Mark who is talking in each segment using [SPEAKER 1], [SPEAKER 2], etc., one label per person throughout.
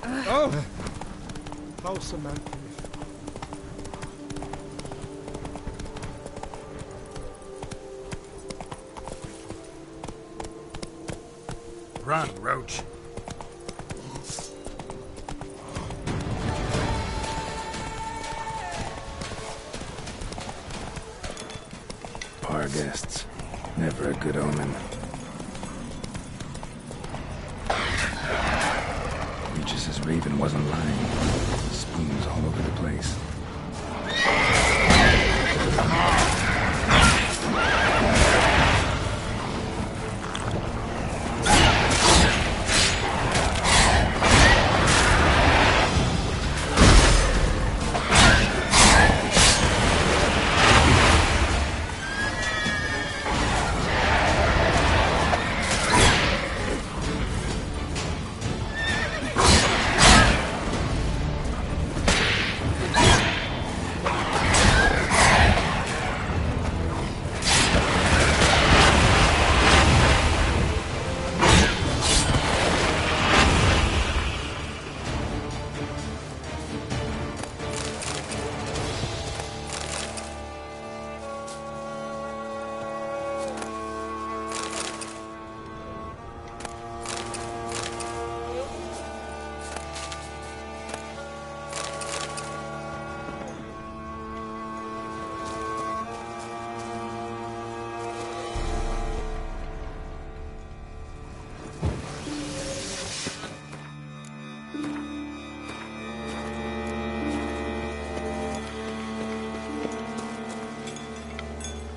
[SPEAKER 1] Oh! Falsa man.
[SPEAKER 2] Run, Roach.
[SPEAKER 3] Our guests. Never a good omen. Regis' says Raven wasn't lying. Spoons all over the place.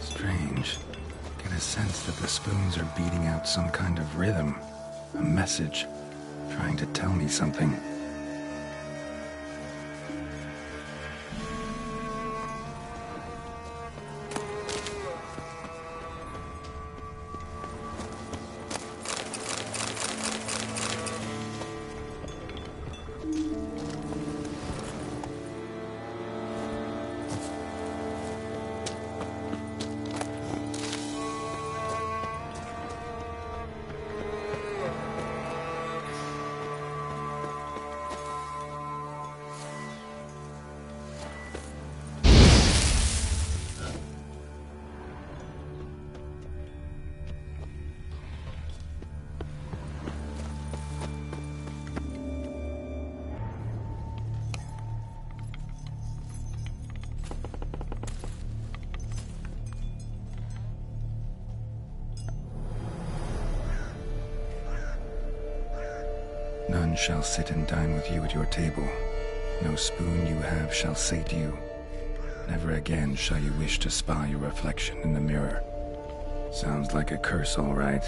[SPEAKER 3] Strange. Get a sense that the spoons are beating out some kind of rhythm. A message. Trying to tell me something. None shall sit and dine with you at your table. No spoon you have shall sate you. Never again shall you wish to spy your reflection in the mirror. Sounds like a curse, all right.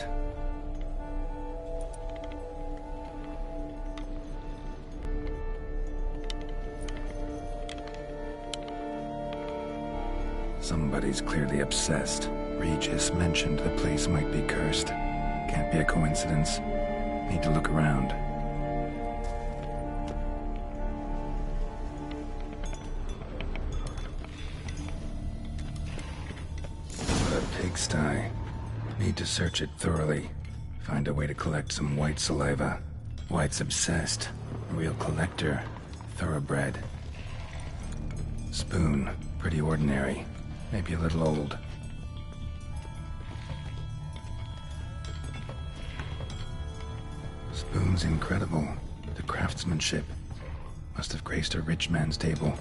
[SPEAKER 3] Somebody's clearly obsessed. Regis mentioned the place might be cursed. Can't be a coincidence. Need to look around. Pigsty. Need to search it thoroughly. Find a way to collect some white saliva. White's obsessed. A real collector. Thoroughbred. Spoon. Pretty ordinary. Maybe a little old. Spoon's incredible. The craftsmanship. Must have graced a rich man's table.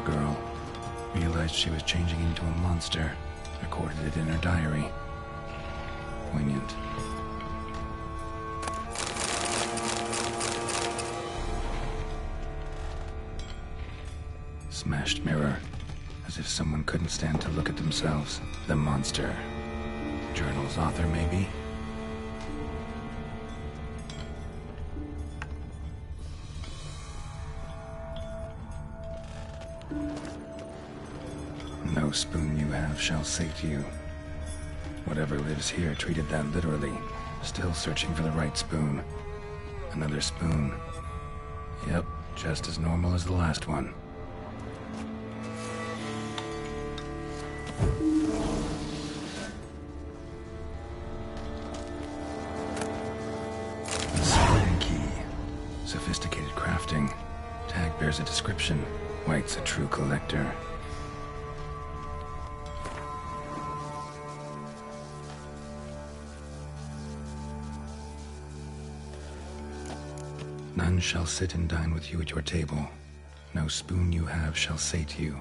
[SPEAKER 3] Girl realized she was changing into a monster, recorded it in her diary. Poignant. Smashed mirror, As if someone couldn't stand to look at themselves. The monster. Journal's author, maybe? No spoon you have shall sate you. Whatever lives here treated that literally. Still searching for the right spoon. Another spoon. Yep, just as normal as the last one. The spoon key. Sophisticated crafting. Tag bears a description. White's a true collector. None shall sit and dine with you at your table. No spoon you have shall sate you.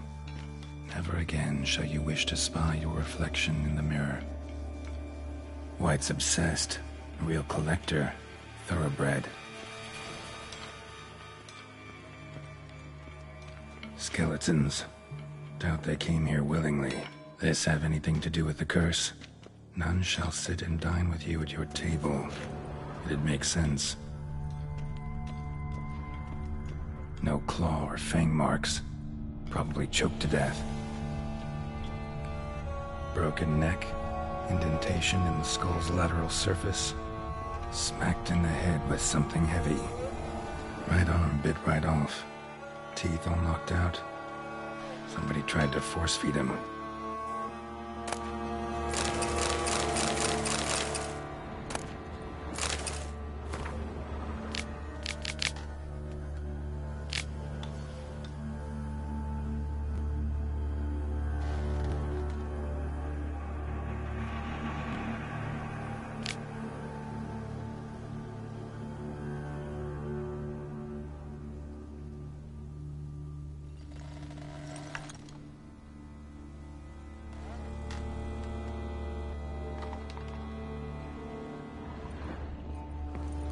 [SPEAKER 3] Never again shall you wish to spy your reflection in the mirror. White's obsessed. A real collector. Thoroughbred. Skeletons. Doubt they came here willingly. This have anything to do with the curse? None shall sit and dine with you at your table. It'd make sense. No claw or fang marks. Probably choked to death. Broken neck. Indentation in the skull's lateral surface. Smacked in the head with something heavy. Right arm bit right off. Teeth all knocked out. Somebody tried to force feed him.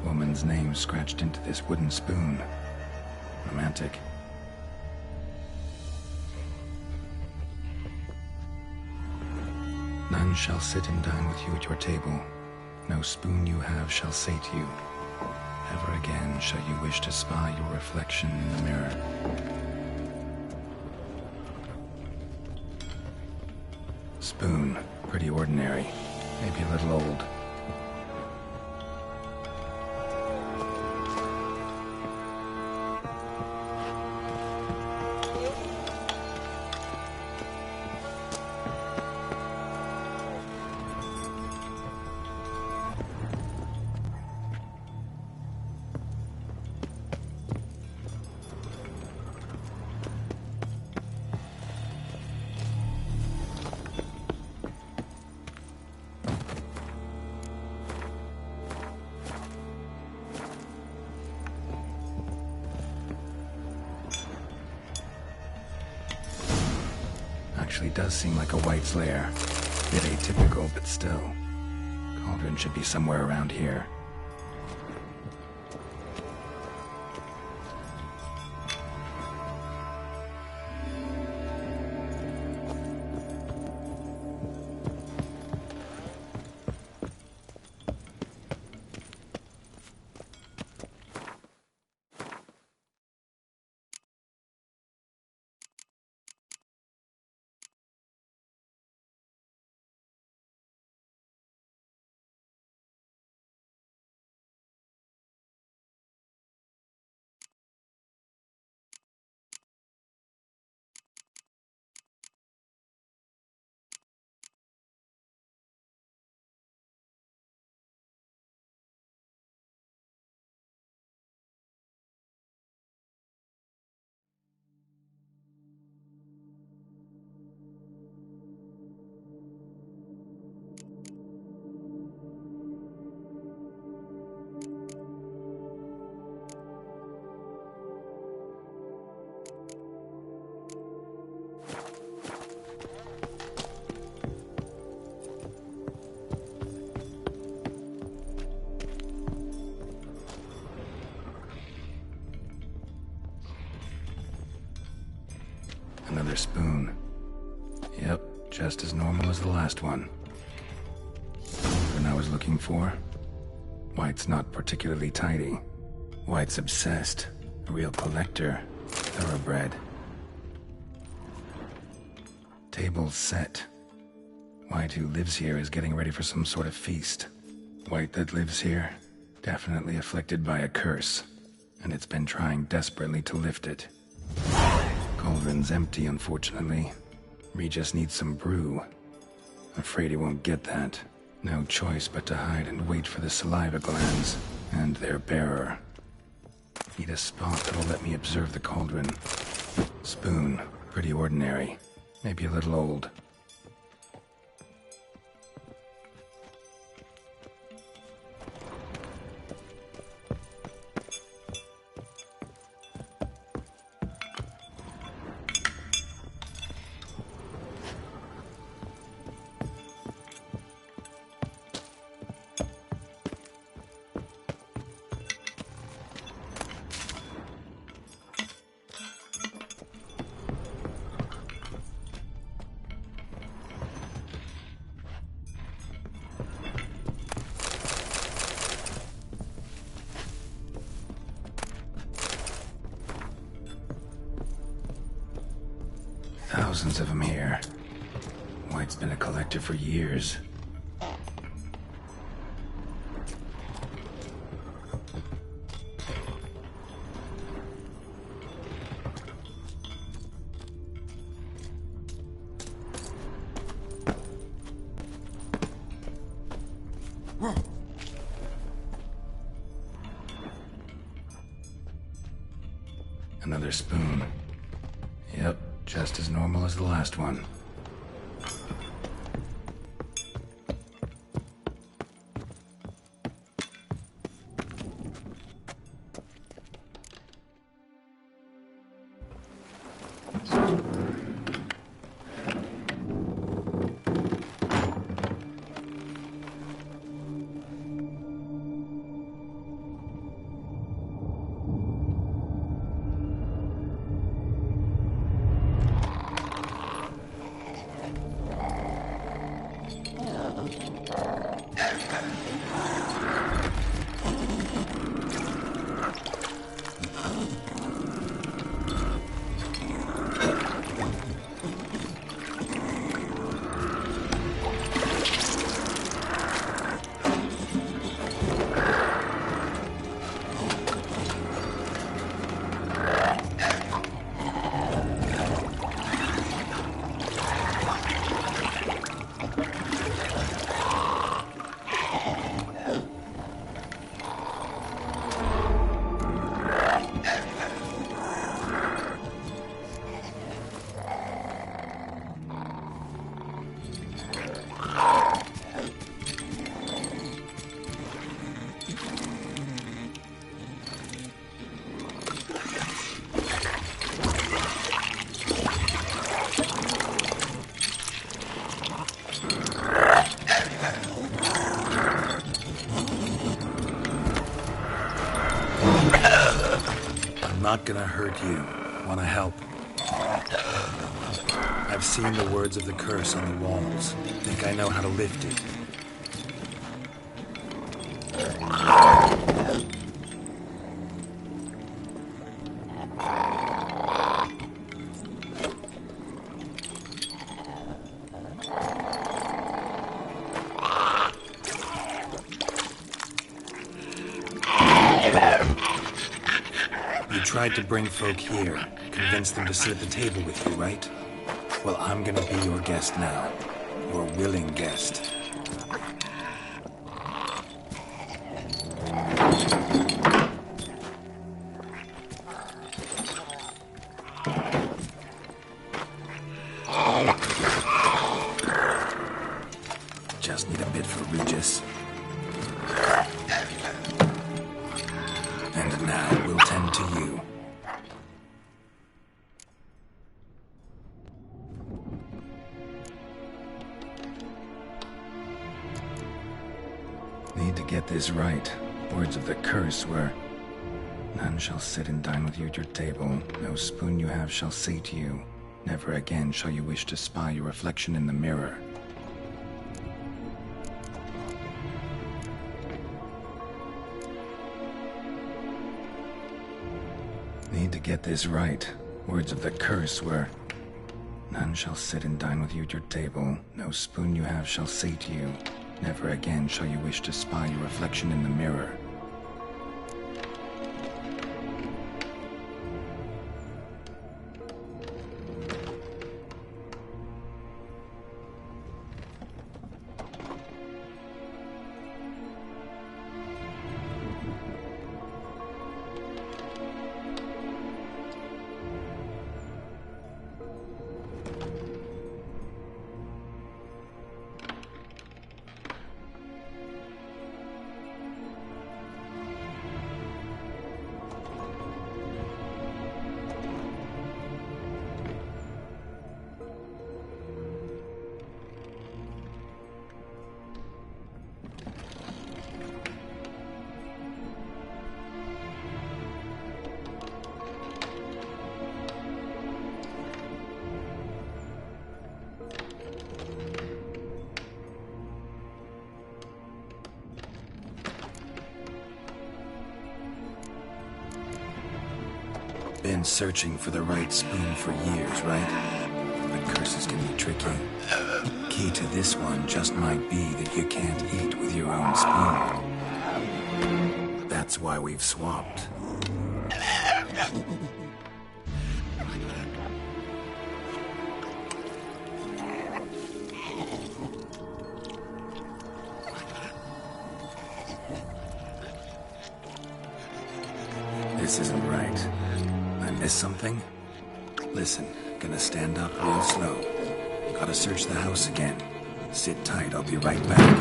[SPEAKER 3] Woman's name scratched into this wooden spoon. Romantic. None shall sit and dine with you at your table. No spoon you have shall sate you. Never again shall you wish to spy your reflection in the mirror. Spoon. Pretty ordinary. Maybe a little old. Actually does seem like a White's lair. Bit atypical, but still. Cauldron should be somewhere around here. just as normal as the last one. When I was looking for, White's not particularly tidy. White's obsessed, a real collector, thoroughbred. Table's set. White, who lives here, is getting ready for some sort of feast. White that lives here, definitely afflicted by a curse, and it's been trying desperately to lift it. Cauldron's empty, unfortunately. Regis needs some brew. Afraid he won't get that. No choice but to hide and wait for the saliva glands and their bearer. Need a spot that'll let me observe the cauldron. Spoon, pretty ordinary. Maybe a little old. Thousands of them here. White's been a collector for years. Another spoon. Yep, just as normal as the last one.
[SPEAKER 2] Not gonna hurt you. Wanna help? I've seen the words of the curse on the walls. Think I know how to lift it. Tried to bring folk here, convince them to sit at the table with you, right? Well, I'm gonna be your guest now. Your willing guest. Just need a bit for Regis. And now we'll tend to you. Need to get this right. Words of the curse were, "None shall sit and dine with you at your table. No spoon you have shall sate you.
[SPEAKER 3] Never again shall you wish to spy your reflection in the mirror. Need to get this right. Words of the curse were, "None shall sit and dine with you at your table. No spoon you have shall sate you. Never again shall you wish to spy your reflection in the mirror." Been searching for the right spoon for years, right? But curses can be tricky. Key to this one just might be that you can't eat with your own spoon. That's why we've swapped. This isn't right. I missed something? Listen, gonna stand up real slow. Gotta search the house again. Sit tight, I'll be right back.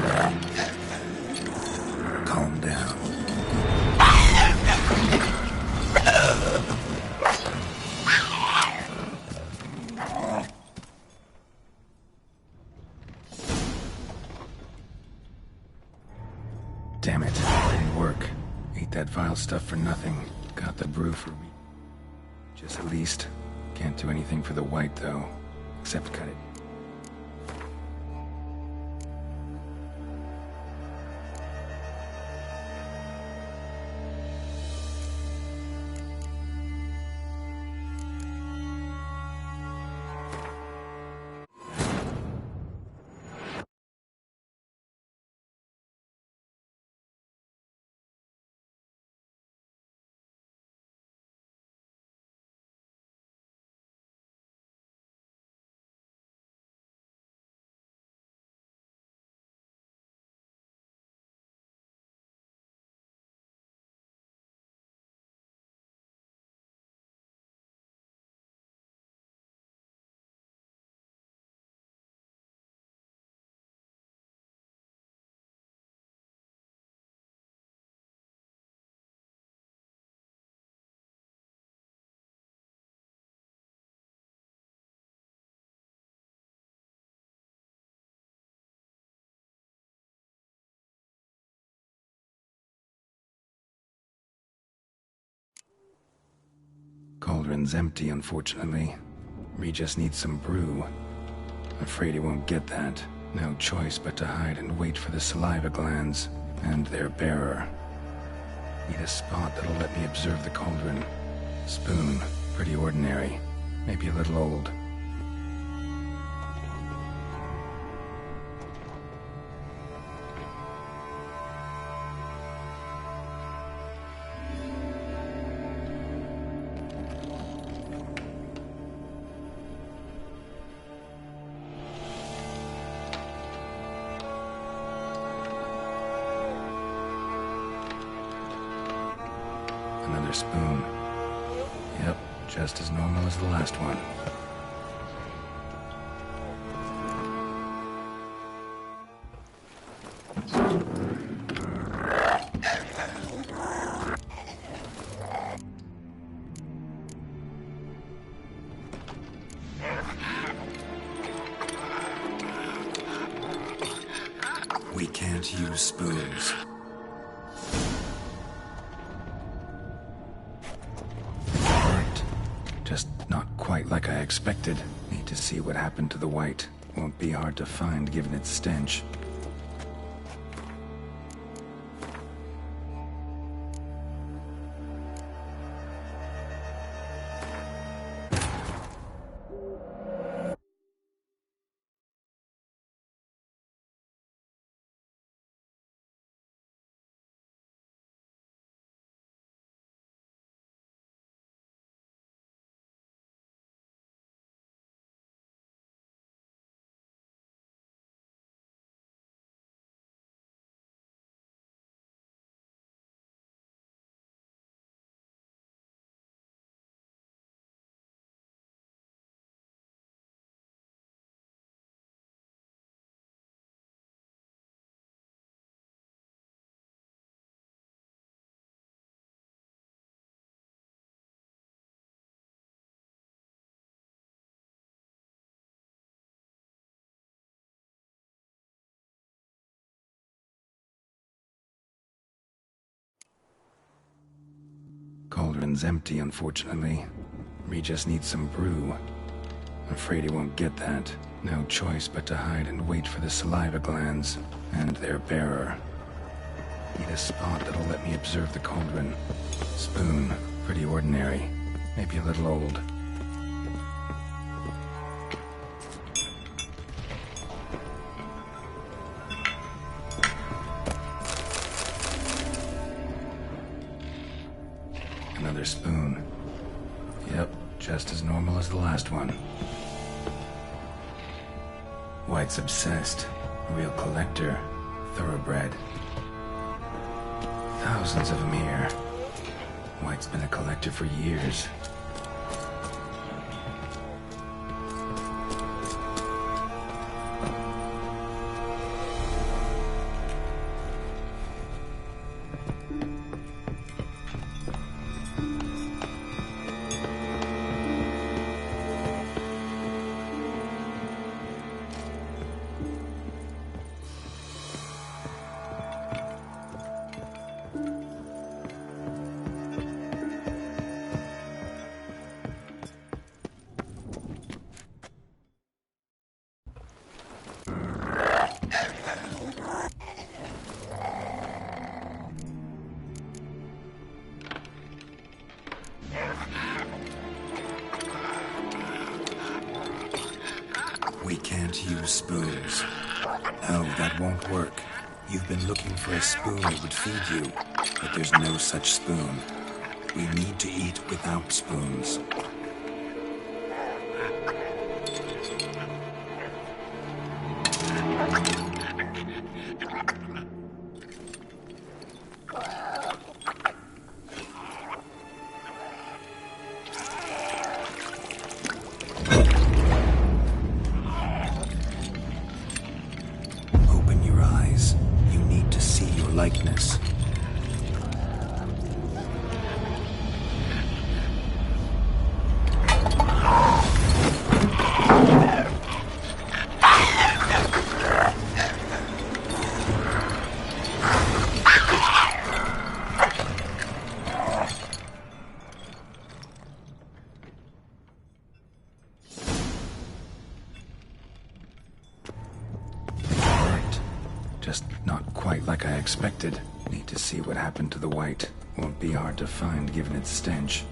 [SPEAKER 3] Calm down. Damn it, didn't work. Ate that vile stuff for nothing. Got the brew for me. Just at least. Can't do anything for the white, though. Except cut it. Cauldron's empty, unfortunately. We just need some brew. Afraid he won't get that. No choice but to hide and wait for the saliva glands and their bearer. Need a spot that'll let me observe the cauldron. Spoon, pretty ordinary. Maybe a little old. Another spoon. Yep, just as normal as the last one. We can't use spoons. Just not quite like I expected. Need to see what happened to the white. Won't be hard to find given its stench. Cauldron's empty, unfortunately. We just need some brew. Afraid he won't get that. No choice but to hide and wait for the saliva glands and their bearer. Need a spot that'll let me observe the cauldron. Spoon, pretty ordinary. Maybe a little old. Another spoon. Yep, just as normal as the last one. White's obsessed. A real collector. Thoroughbred. Thousands of them here. White's been a collector for years.
[SPEAKER 2] We can't use spoons. No, that won't work. You've been looking for a spoon that would feed you, but there's no such spoon. We need to eat without spoons. Likeness.
[SPEAKER 3] Just not quite like I expected. Need to see what happened to the white. Won't be hard to find given its stench.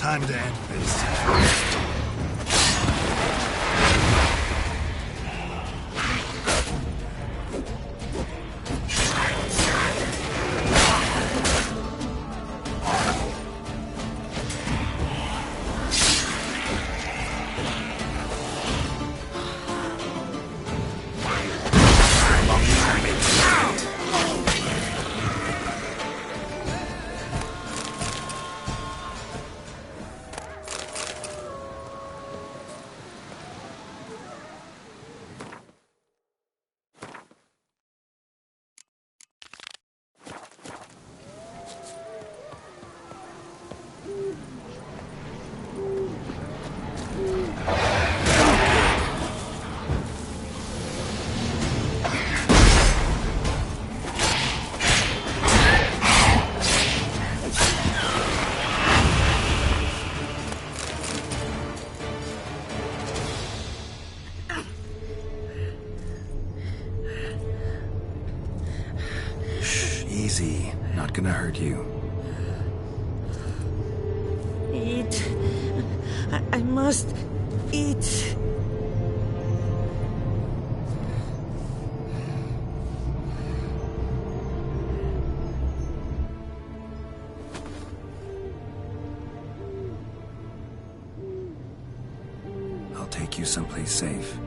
[SPEAKER 3] Time to end this. Easy. Not gonna hurt you.
[SPEAKER 4] Eat. I must eat.
[SPEAKER 3] I'll take you someplace safe.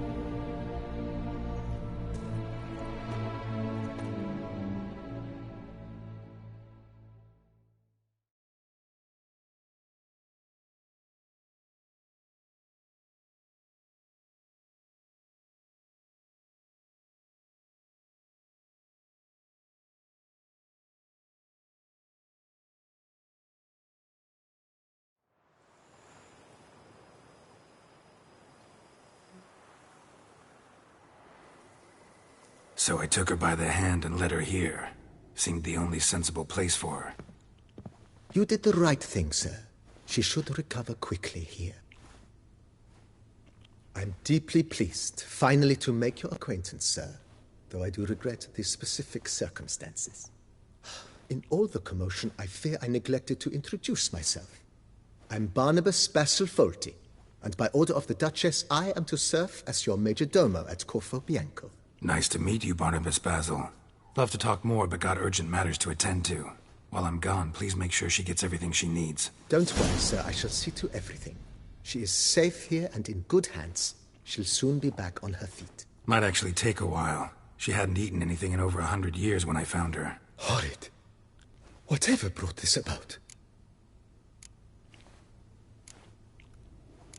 [SPEAKER 3] So I took her by the hand and led her here. Seemed the only sensible place for her.
[SPEAKER 5] You did the right thing, sir. She should recover quickly here. I'm deeply pleased, finally, to make your acquaintance, sir, though I do regret the specific circumstances. In all the commotion, I fear I neglected to introduce myself. I'm Barnabas Basil Folty, and by order of the Duchess, I am to serve as your major domo at Corfo Bianco.
[SPEAKER 3] Nice to meet you, Barnabas Basil. Love to talk more, but got urgent matters to attend to. While I'm gone, please make sure she gets everything she needs.
[SPEAKER 5] Don't worry, sir. I shall see to everything. She is safe here and in good hands. She'll soon be back on her feet.
[SPEAKER 3] Might actually take a while. She hadn't eaten anything in over 100 years when I found her.
[SPEAKER 5] Horrid. Whatever brought this about?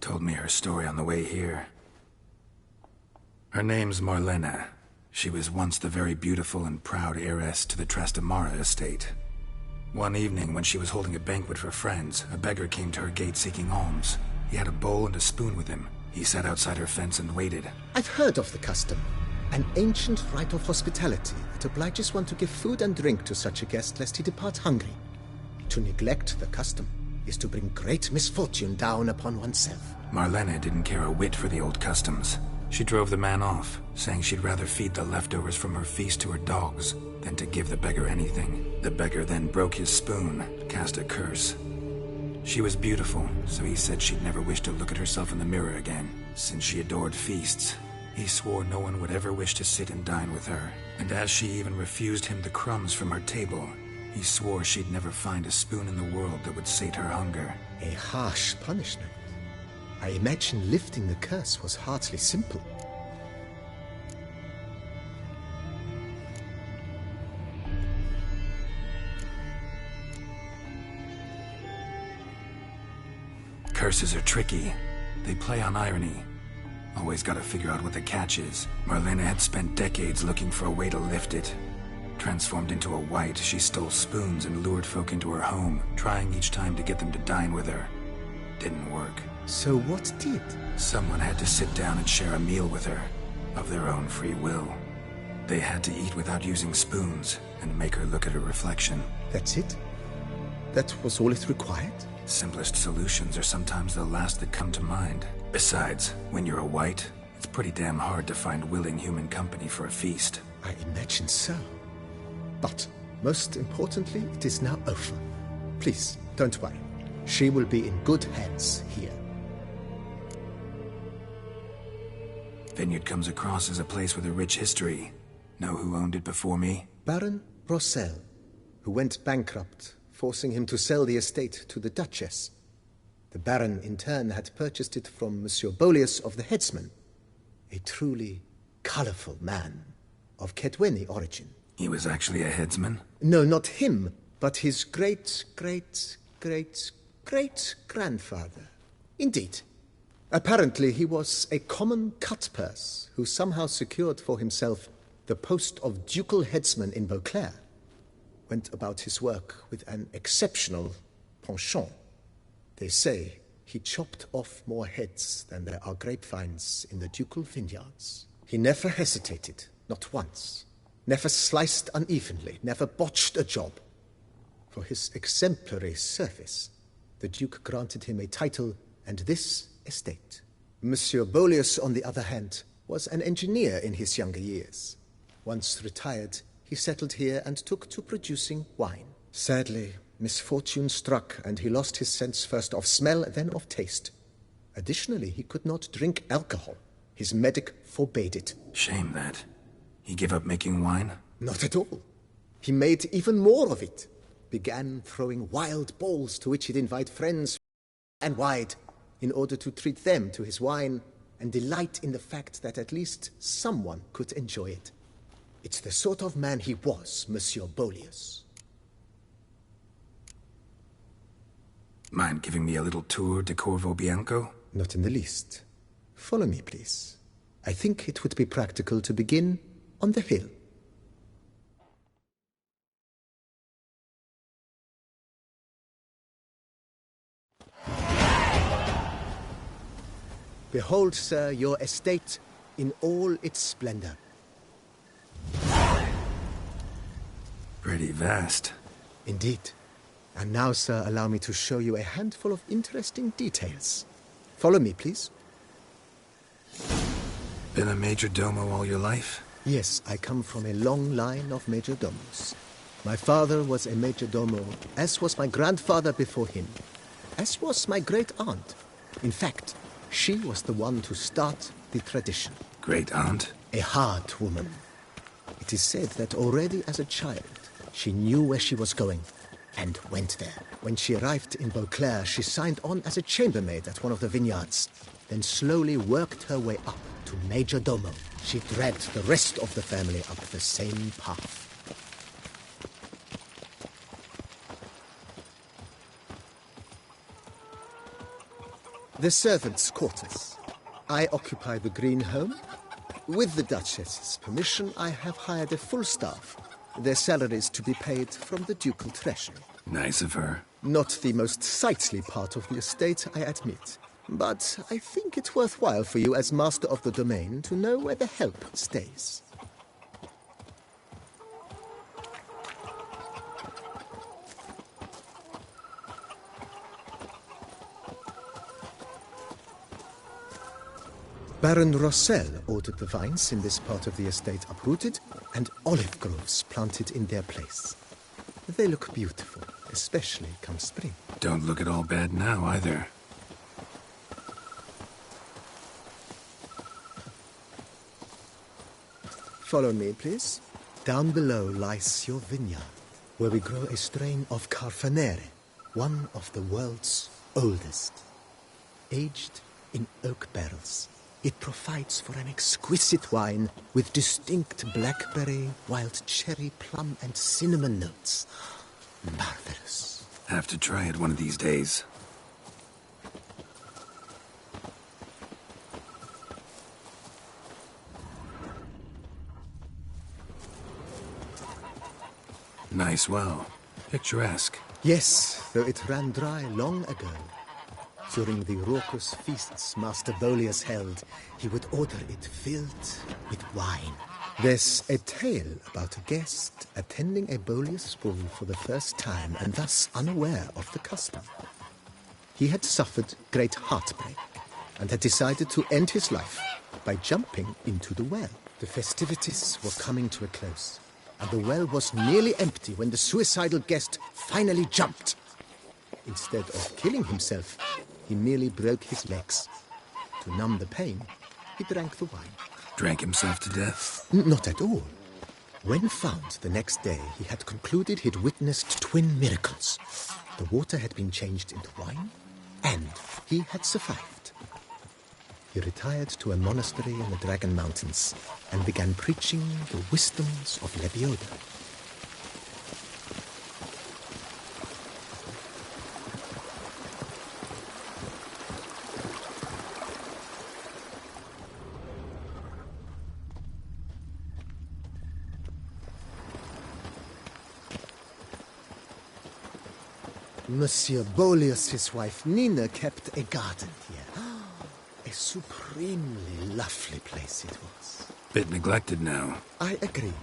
[SPEAKER 3] Told me her story on the way here. Her name's Marlena. She was once the very beautiful and proud heiress to the Trastamara estate. One evening, when she was holding a banquet for friends, a beggar came to her gate seeking alms. He had a bowl and a spoon with him. He sat outside her fence and waited.
[SPEAKER 5] I've heard of the custom. An ancient rite of hospitality that obliges one to give food and drink to such a guest lest he depart hungry. To neglect the custom is to bring great misfortune down upon oneself.
[SPEAKER 3] Marlena didn't care a whit for the old customs. She drove the man off, saying she'd rather feed the leftovers from her feast to her dogs than to give the beggar anything. The beggar then broke his spoon, cast a curse. She was beautiful, so he said she'd never wish to look at herself in the mirror again. Since she adored feasts, he swore no one would ever wish to sit and dine with her. And as she even refused him the crumbs from her table, he swore she'd never find a spoon in the world that would sate her hunger.
[SPEAKER 5] A harsh punishment. I imagine lifting the curse was hardly simple.
[SPEAKER 3] Curses are tricky. They play on irony. Always gotta figure out what the catch is. Marlena had spent decades looking for a way to lift it. Transformed into a wight, she stole spoons and lured folk into her home, trying each time to get them to dine with her. Didn't work.
[SPEAKER 5] So what did?
[SPEAKER 3] Someone had to sit down and share a meal with her, of their own free will. They had to eat without using spoons, and make her look at her reflection.
[SPEAKER 5] That's it? That was all it required?
[SPEAKER 3] Simplest solutions are sometimes the last that come to mind. Besides, when you're a wight, it's pretty damn hard to find willing human company for a feast.
[SPEAKER 5] I imagine so. But, most importantly, it is now over. Please, don't worry. She will be in good hands here.
[SPEAKER 3] Vineyard comes across as a place with a rich history. Know who owned it before me?
[SPEAKER 5] Baron Rossel, who went bankrupt, forcing him to sell the estate to the Duchess. The Baron, in turn, had purchased it from Monsieur Bolius of the Headsman, a truly colorful man of Kedweni origin.
[SPEAKER 3] He was actually a headsman?
[SPEAKER 5] No, not him, but his great-great-great-great-grandfather. Indeed. Apparently, he was a common cutpurse who somehow secured for himself the post of ducal headsman in Beauclair. Went about his work with an exceptional penchant. They say he chopped off more heads than there are grapevines in the ducal vineyards. He never hesitated, not once. Never sliced unevenly, never botched a job. For his exemplary service, the Duke granted him a title and this estate. Monsieur Bolius, on the other hand, was an engineer in his younger years. Once retired, he settled here and took to producing wine. Sadly, misfortune struck, and he lost his sense first of smell, then of taste. Additionally, he could not drink alcohol. His medic forbade it.
[SPEAKER 3] Shame that. He gave up making wine?
[SPEAKER 5] Not at all. He made even more of it. Began throwing wild balls to which he'd invite friends and wide, in order to treat them to his wine and delight in the fact that at least someone could enjoy it. It's the sort of man he was, Monsieur Bolius.
[SPEAKER 3] Mind giving me a little tour de Corvo Bianco?
[SPEAKER 5] Not in the least. Follow me, please. I think it would be practical to begin on the hill. Behold, sir, your estate in all its splendor.
[SPEAKER 3] Pretty vast.
[SPEAKER 5] Indeed. And now, sir, allow me to show you a handful of interesting details. Follow me, please.
[SPEAKER 3] Been a major domo all your life?
[SPEAKER 5] Yes, I come from a long line of major domos. My father was a major domo, as was my grandfather before him, as was my great-aunt. In fact, she was the one to start the tradition.
[SPEAKER 3] Great-aunt?
[SPEAKER 5] A hard woman. It is said that already as a child, she knew where she was going and went there. When she arrived in Beauclair, she signed on as a chambermaid at one of the vineyards, then slowly worked her way up to major domo. She dragged the rest of the family up the same path. The servants' quarters. I occupy the green home. With the Duchess's permission, I have hired a full staff. Their salaries to be paid from the ducal treasury.
[SPEAKER 3] Nice of her.
[SPEAKER 5] Not the most sightly part of the estate, I admit. But I think it's worthwhile for you as master of the domain to know where the help stays. Baron Rossel ordered the vines in this part of the estate uprooted and olive groves planted in their place. They look beautiful, especially come spring.
[SPEAKER 3] Don't look at all bad now, either.
[SPEAKER 5] Follow me, please. Down below lies your vineyard, where we grow a strain of Carfanere, one of the world's oldest. Aged in oak barrels, it provides for an exquisite wine with distinct blackberry, wild cherry, plum, and cinnamon notes. Marvelous.
[SPEAKER 3] Have to try it one of these days. Nice well. Picturesque.
[SPEAKER 5] Yes, though it ran dry long ago. During the raucous feasts Master Bolius held, he would order it filled with wine. There's a tale about a guest attending a Bolius ball for the first time and thus unaware of the custom. He had suffered great heartbreak and had decided to end his life by jumping into the well. The festivities were coming to a close, and the well was nearly empty when the suicidal guest finally jumped. Instead of killing himself, he merely broke his legs. To numb the pain, he drank the wine.
[SPEAKER 3] Drank himself to death?
[SPEAKER 5] Not at all. When found the next day, he had concluded he'd witnessed twin miracles. The water had been changed into wine, and he had survived. He retired to a monastery in the Dragon Mountains and began preaching the wisdoms of Lebioda. Monsieur Boleus's wife Nina kept a garden here. A supremely lovely place it was.
[SPEAKER 3] Bit neglected now.
[SPEAKER 5] I agree.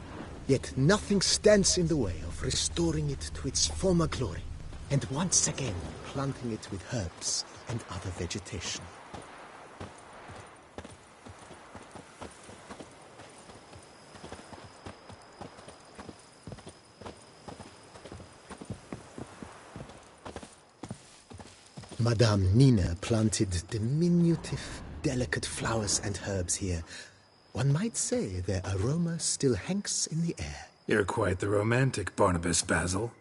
[SPEAKER 5] Yet nothing stands in the way of restoring it to its former glory, and once again planting it with herbs and other vegetation. Madame Nina planted diminutive, delicate flowers and herbs here. One might say their aroma still hangs in the air.
[SPEAKER 3] You're quite the romantic, Barnabas Basil.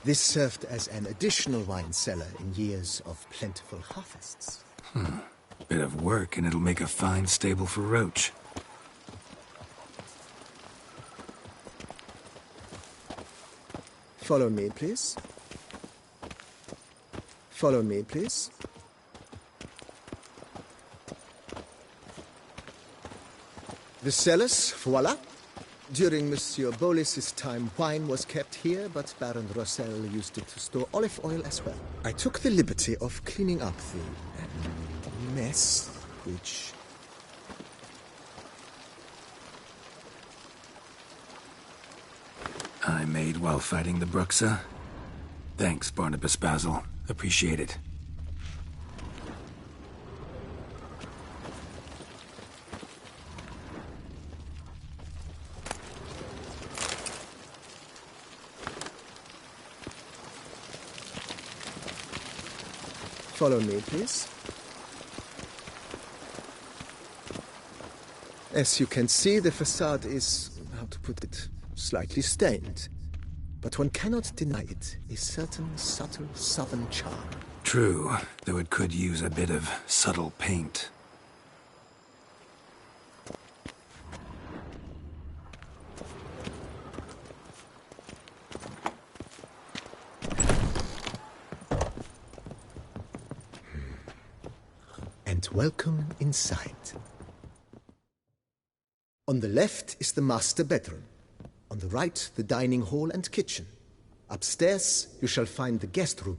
[SPEAKER 5] This served as an additional wine cellar in years of plentiful harvests.
[SPEAKER 3] Bit of work, and it'll make a fine stable for Roach.
[SPEAKER 5] Follow me, please. Follow me, please. The cellars, voila. During Monsieur Boleus's time, wine was kept here, but Baron Rossel used it to store olive oil as well. I took the liberty of cleaning up the mess, which...
[SPEAKER 3] I made while fighting the Bruxa. Thanks, Barnabas Basil. Appreciate it.
[SPEAKER 5] Follow me, please. As you can see, the facade is, how to put it, slightly stained. But one cannot deny it, a certain subtle southern charm.
[SPEAKER 3] True, though it could use a bit of subtle paint.
[SPEAKER 5] And welcome inside. On the left is the master bedroom. On the right, the dining hall and kitchen. Upstairs, you shall find the guest room,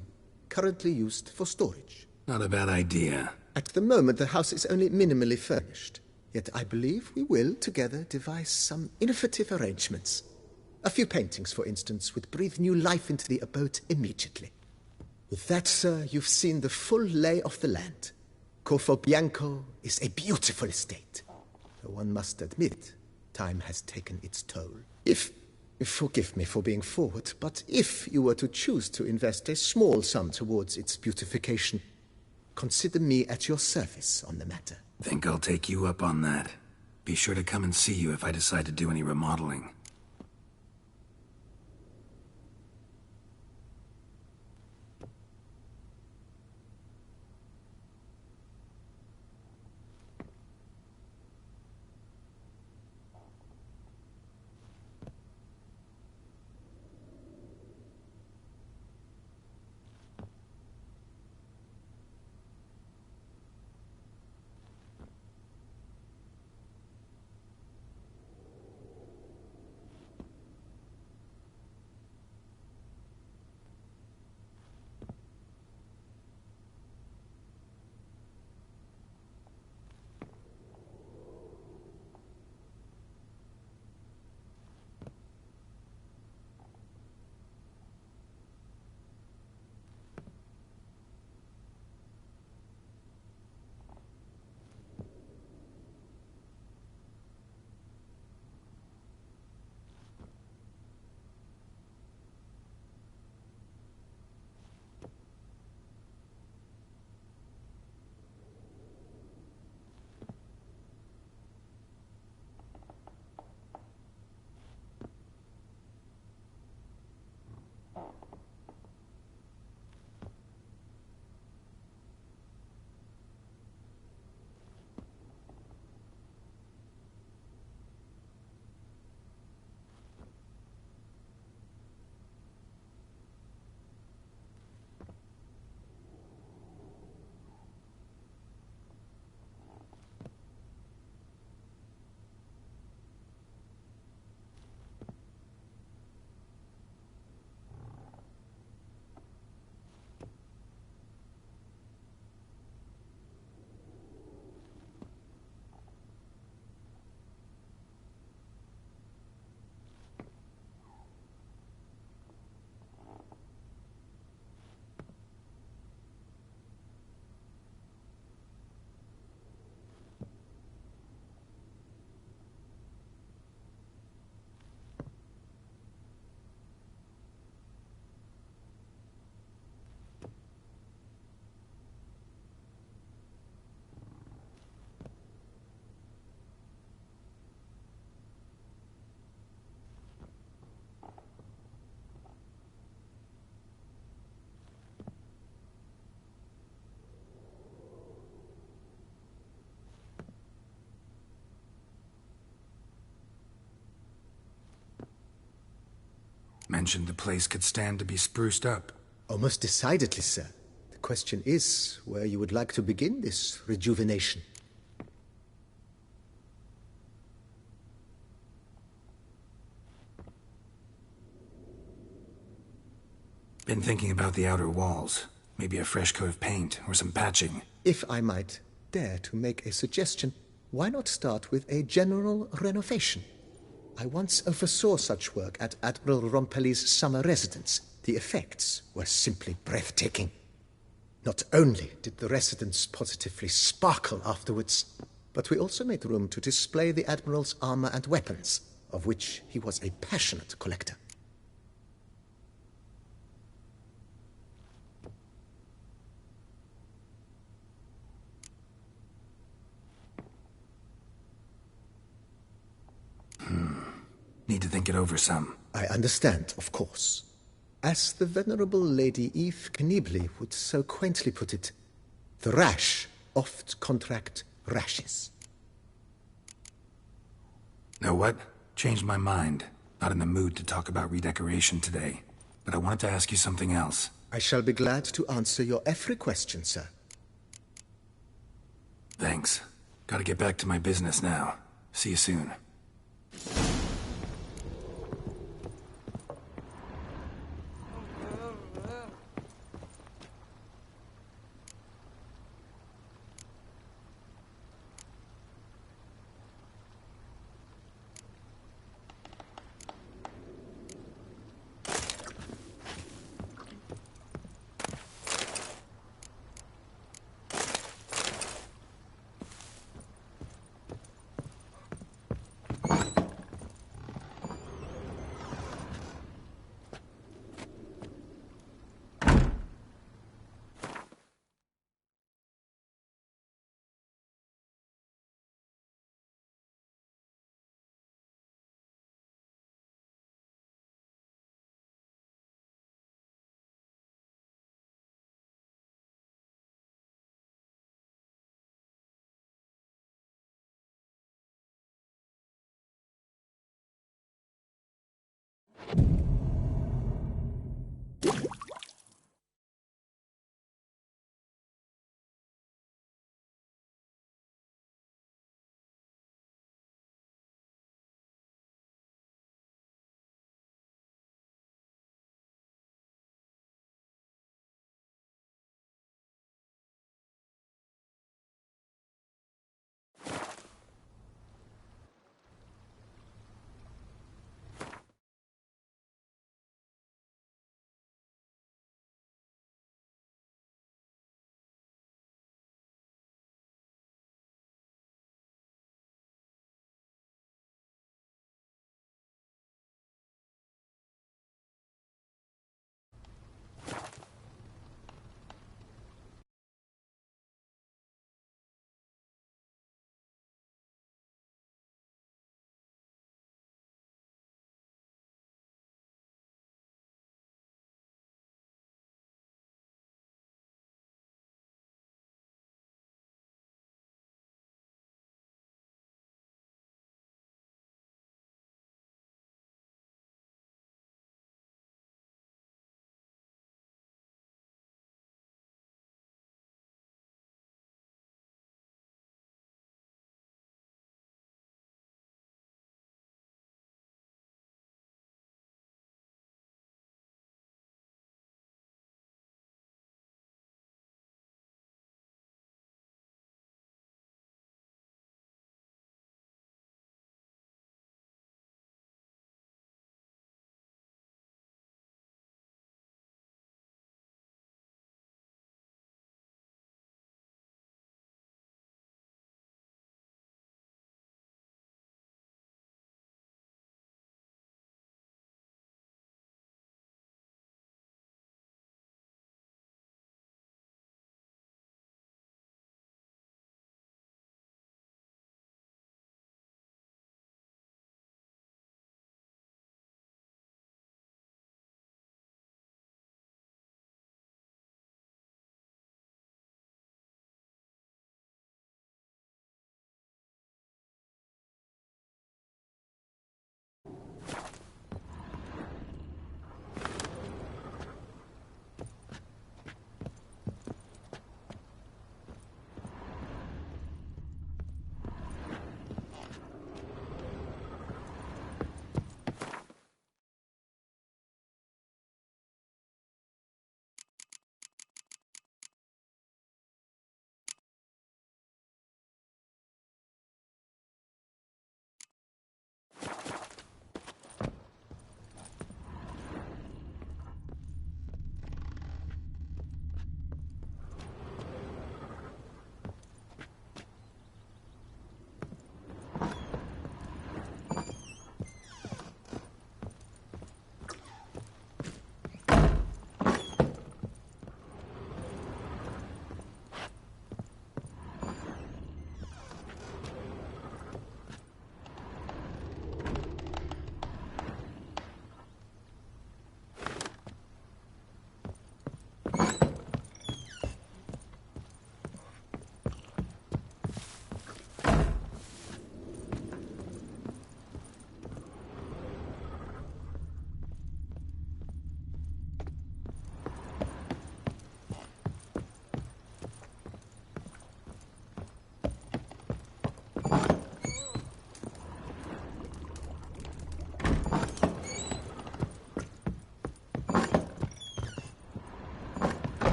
[SPEAKER 5] currently used for storage.
[SPEAKER 3] Not a bad idea.
[SPEAKER 5] At the moment, the house is only minimally furnished. Yet I believe we will, together, devise some innovative arrangements. A few paintings, for instance, would breathe new life into the abode immediately. With that, sir, you've seen the full lay of the land. Corfo Bianco is a beautiful estate. Though one must admit, time has taken its toll. Forgive me for being forward, but if you were to choose to invest a small sum towards its beautification, consider me at your service on the matter.
[SPEAKER 3] Think I'll take you up on that. Be sure to come and see you if I decide to do any remodeling. mentioned the place could stand to be spruced up.
[SPEAKER 5] Almost decidedly, sir. The question is where you would like to begin this rejuvenation.
[SPEAKER 3] Been thinking about the outer walls. Maybe a fresh coat of paint or some patching.
[SPEAKER 5] If I might dare to make a suggestion, why not start with a general renovation? I once oversaw such work at Admiral Rompelli's summer residence. The effects were simply breathtaking. Not only did the residence positively sparkle afterwards, but we also made room to display the Admiral's armor and weapons, of which he was a passionate collector.
[SPEAKER 3] Need to think it over some.
[SPEAKER 5] I understand, of course. As the venerable Lady Eve Knibley would so quaintly put it, the rash oft contract rashes.
[SPEAKER 3] Know what? Changed my mind. Not in the mood to talk about redecoration today. But I wanted to ask you something else.
[SPEAKER 5] I shall be glad to answer your every question, sir.
[SPEAKER 3] Thanks. Gotta get back to my business now. See you soon.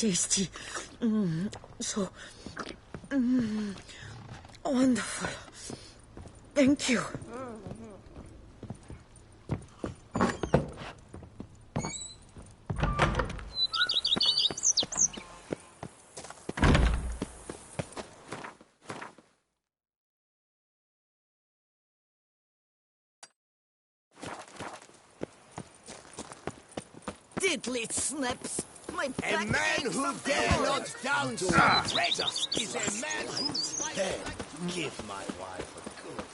[SPEAKER 4] tasty. So wonderful. Thank you.
[SPEAKER 6] Diddly snaps! My
[SPEAKER 7] A
[SPEAKER 6] back
[SPEAKER 7] man
[SPEAKER 6] aches
[SPEAKER 7] who
[SPEAKER 6] of
[SPEAKER 7] dare
[SPEAKER 6] pain.
[SPEAKER 7] not down to a treasure is a man who dare give my wife a good long.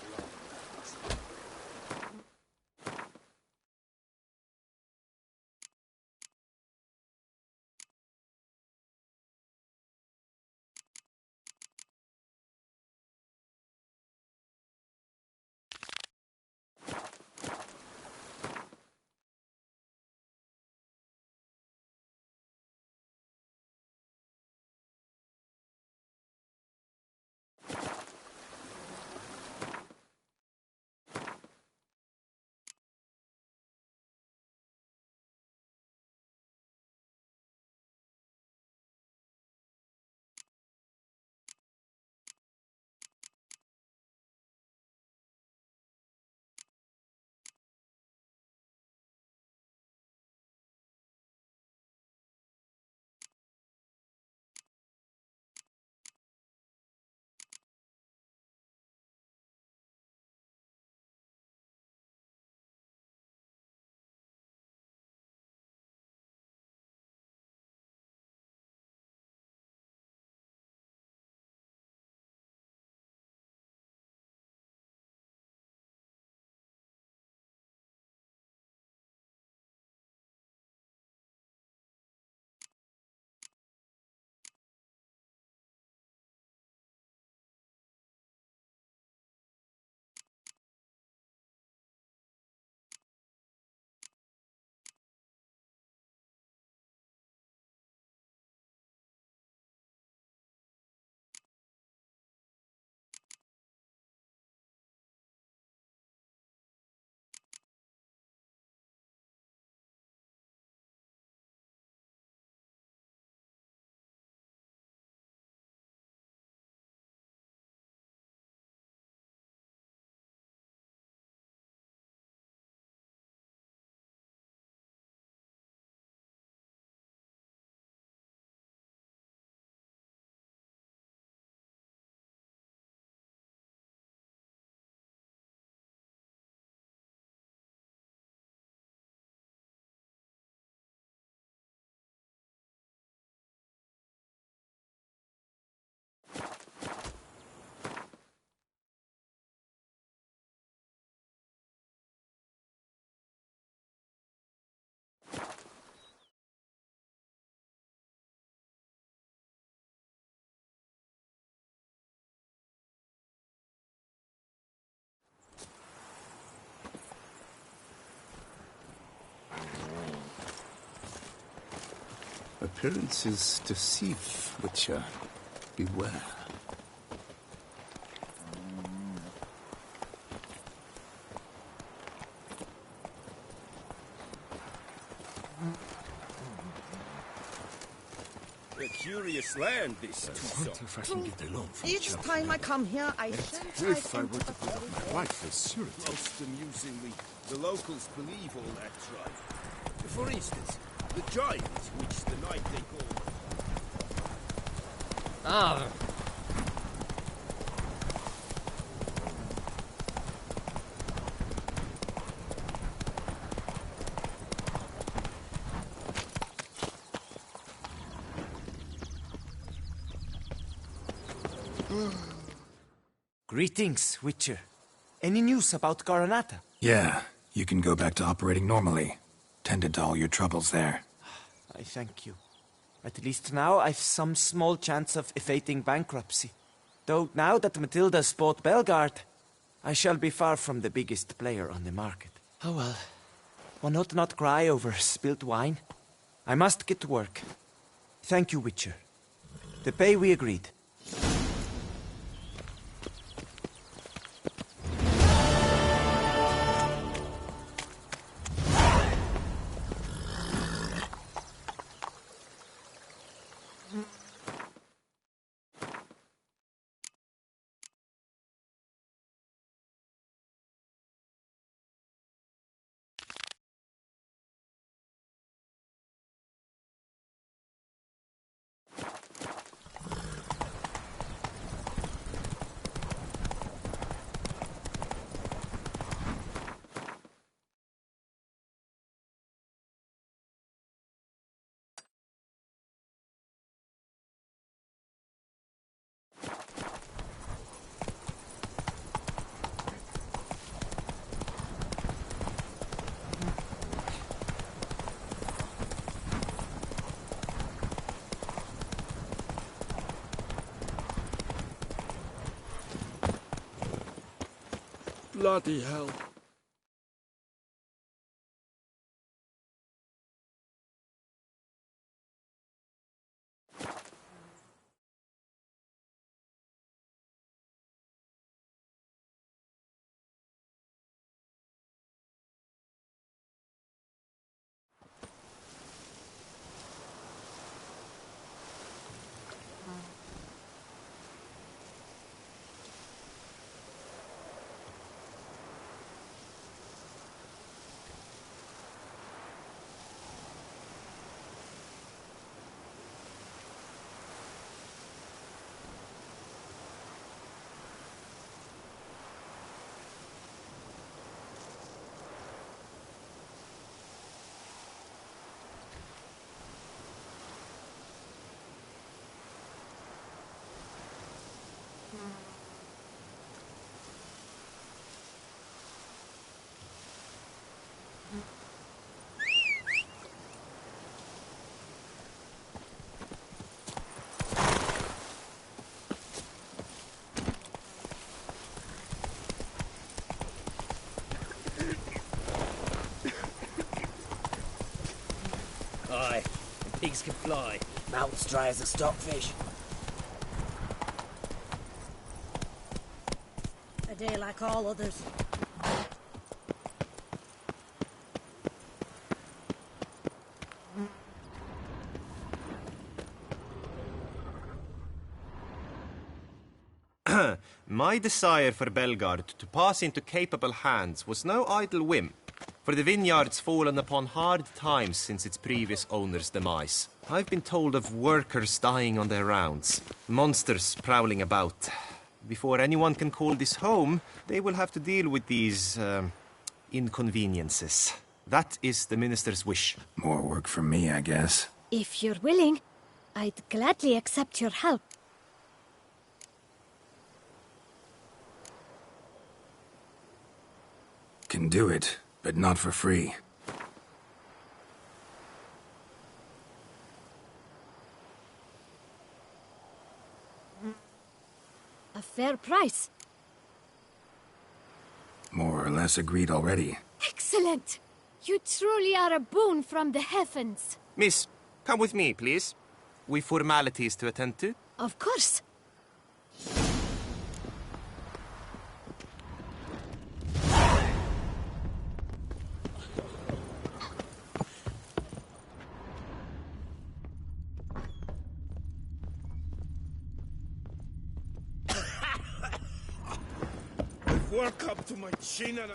[SPEAKER 3] Appearances deceive, Witcher. Beware.
[SPEAKER 7] A curious land, this Tucson.
[SPEAKER 6] Each time I come here, I send
[SPEAKER 3] If I were to put up my wife as surety.
[SPEAKER 7] Most amusingly, the locals believe all that's right. For instance, the giant, which the night they call...
[SPEAKER 8] Greetings, Witcher. Any news about Garanata?
[SPEAKER 2] Yeah, you can go back to operating normally. Tended to all your troubles there.
[SPEAKER 8] I thank you. At least now I've some small chance of evading bankruptcy. Though now that Matilda's bought Belgard, I shall be far from the biggest player on the market. Oh well. One ought not cry over spilt wine. I must get to work. Thank you, Witcher. The pay we agreed.
[SPEAKER 1] Bloody hell.
[SPEAKER 9] Aye, and pigs can fly. Mouths dry as a stockfish.
[SPEAKER 6] A day like all others.
[SPEAKER 10] My desire for Belgard to pass into capable hands was no idle whim, for the vineyard's fallen upon hard times since its previous owner's demise. I've been told of workers dying on their rounds, monsters prowling about. Before anyone can call this home, they will have to deal with these, inconveniences. That is the minister's wish.
[SPEAKER 3] More work for me, I guess.
[SPEAKER 11] If you're willing, I'd gladly accept your help.
[SPEAKER 3] Can do it, but not for free.
[SPEAKER 11] A fair price.
[SPEAKER 3] More or less agreed already.
[SPEAKER 11] Excellent! You truly are a boon from the heavens.
[SPEAKER 10] Miss, come with me, please. We've formalities to attend to.
[SPEAKER 11] Of course.
[SPEAKER 7] Work up to my chin and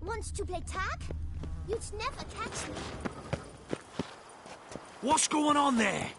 [SPEAKER 12] Wants to play tag? You'd never catch me.
[SPEAKER 9] What's going on there?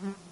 [SPEAKER 12] Huh?